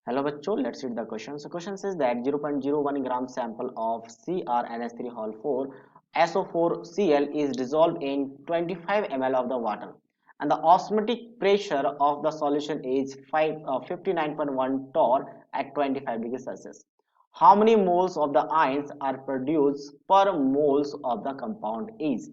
Hello बच्चों, let's read the question. So question says that 0.01 gram sample of CrNH3 Hol 4 SO4Cl is dissolved in 25 ml of the water and the osmotic pressure of the solution is 59.1 torr at 25 degrees Celsius. How many moles of the ions are produced per moles of the compound is?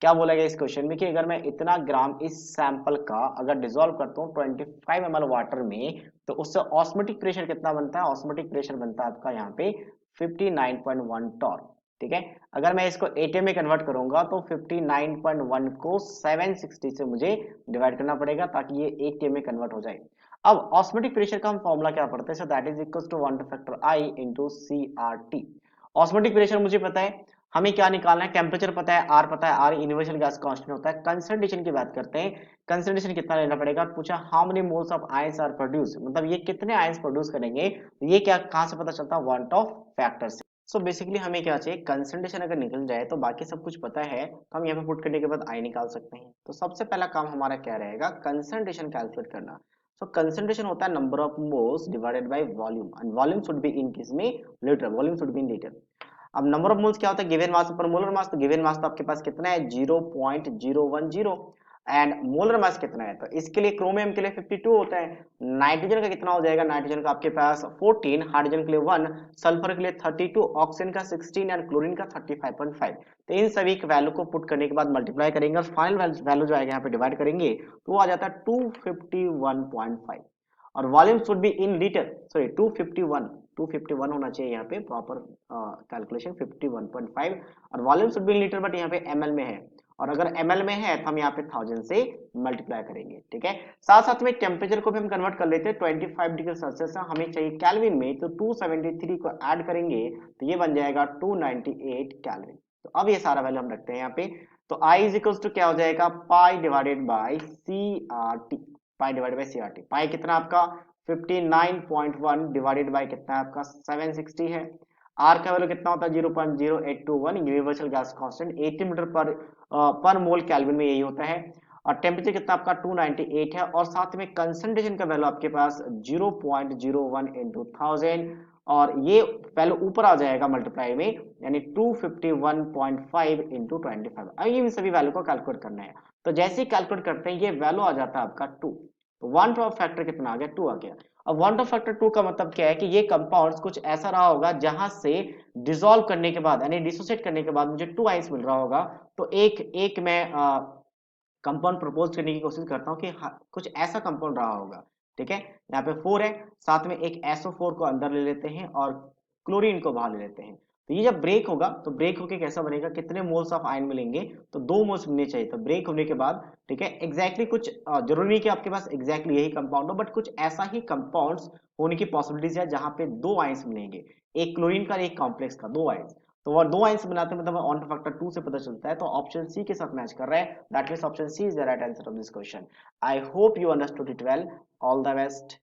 क्या बोला गया इस question में कि अगर मैं इतना ग्राम इस सैंपल का अगर डिसॉल्व करता हूँ 25 ml वाटर में तो उससे ऑस्मोटिक प्रेशर कितना बनता है। ऑस्मोटिक प्रेशर बनता है आपका यहाँ पे 59.1 टॉर। ठीक है, अगर मैं इसको एटीएम में कन्वर्ट करूंगा तो 59.1 को 760 से मुझे डिवाइड करना पड़ेगा ताकि ये एटीएम में कन्वर्ट हो जाए। अब ऑस्मोटिक प्रेशर का हम फॉर्मूला क्या पढ़ते हैं, so that is equal to 1 factor i into C R T. Osmotic pressure मुझे पता है, हमें क्या निकालना है, टेम्परेचर पता है, आर पता है, आर यूनिवर्सल गैस कांस्टेंट होता है। कंसंट्रेशन की बात करते हैं, कंसंट्रेशन कितना लेना पड़ेगा, पूछा how many moles of ions are produce, मतलब ये कितने आयंस प्रोड्यूस करेंगे। ये क्या कहां से पता चलता है, वन ऑफ फैक्टर से। सो बेसिकली हमें क्या चाहिए, कंसंट्रेशन अगर निकल जाए तो बाकी सब कुछ पता है तो हम यहाँ पे पुट करने के बाद आई निकाल सकते हैं। तो सबसे पहला काम हमारा क्या रहेगा, कंसंट्रेशन कैलकुलेट करना। सो कंसंट्रेशन होता है number of moles divided by volume and volume should be in किस में, litre, volume should be in litre. अब नंबर ऑफ मोल्स क्या होता है, गिवन मास पर मोलर मास, तो गिवन मास तो आपके पास कितना है 0.010 एंड मोलर मास कितना है, तो इसके लिए क्रोमियम के लिए 52 होता है। नाइट्रोजन का कितना हो जाएगा, नाइट्रोजन का आपके पास 14, हाइड्रोजन के लिए 1, सल्फर के लिए 32, ऑक्सीजन का 16 एंड क्लोरीन का 35.5। तो इन सभी के वैल्यू को पुट करने के बाद मल्टीप्लाई करेंगे और फाइनल वैल्यू जो आएगा यहाँ पे डिवाइड करेंगे तो वो आ जाता है 251.5 और volume should be in litre, sorry 251 होना चाहिए यहाँ पे प्रॉपर कैलकुलेशन 51.5 और volume should be in litre, but यहाँ पे ml में है और अगर ml में है तो हम यहाँ पे 1000 से मल्टीप्लाई करेंगे। ठीक है, साथ साथ में टेम्परेचर को भी हम कन्वर्ट कर लेते हैं, 25 डिग्री सेल्सियस हमें चाहिए कैल्विन में, तो 273 को ऐड करेंगे तो ये बन जाएगा 298 कैल्विन। तो अब ये सारा वैल्यू हम रखते हैं यहाँ पे, तो I इज इक्वल टू क्या हो जाएगा, pi divided by C R T, pi divided by C R T. Pi कितना आपका 59.1 डिवाइडेड बाय कितना है आपका 760 है। आर का वैल्यू कितना होता है 0.0821, यूनिवर्सल गैस कांस्टेंट 80 मीटर पर मोल केल्विन में यही होता है। और टेम्परेचर कितना आपका 298 है और साथ में कंसंट्रेशन का वैल्यू आपके पास 0.01 इंटू 1000 और ये वैल्यू ऊपर आ जाएगा मल्टीप्लाई में, यानी 251.5 इंटू 25। अब इन सभी वैल्यू को कैलकुलेट करना है, तो जैसे ही कैलकुलेट करते हैं ये वैल्यू आ जाता है आपका 2। तो वन ऑफ फैक्टर कितना आ गया, 2 आ गया। अब वन ऑफ फैक्टर 2 का मतलब क्या है कि ये कंपाउंड्स कुछ ऐसा रहा होगा जहां से डिसॉल्व करने के बाद यानी डिसोसिएट करने के बाद मुझे 2 आइंस मिल रहा होगा। तो एक एक मैं कंपाउंड प्रपोज करने की कोशिश करता हूँ कि कुछ ऐसा कंपाउंड रहा होगा। ठीक है, यहाँ पे 4 है, साथ में एक SO4 को अंदर ले लेते हैं और क्लोरीन को बाहर ले लेते हैं। तो ये जब ब्रेक होगा तो ब्रेक होके कैसा बनेगा, कितने मोल्स ऑफ आयन मिलेंगे, तो 2 मोल्स मिलने चाहिए। तो ब्रेक होने के बाद ठीक है, एग्जैक्टली कुछ जरूरी नहीं कि आपके पास एग्जैक्टली यही कंपाउंड हो, बट कुछ ऐसा ही कंपाउंड्स होने की पॉसिबिलिटीज है जहां पे 2 आयंस मिलेंगे, एक क्लोरीन का एक कॉम्प्लेक्स का 2 आयंस। तो वो 2 आयंस बनाते हैं, मतलब ऑन फैक्टर 2 से पता चलता है। तो ऑप्शन सी के साथ मैच कर रहा है, that means option C is the right answer of this question. I hope you understood it well, all the best.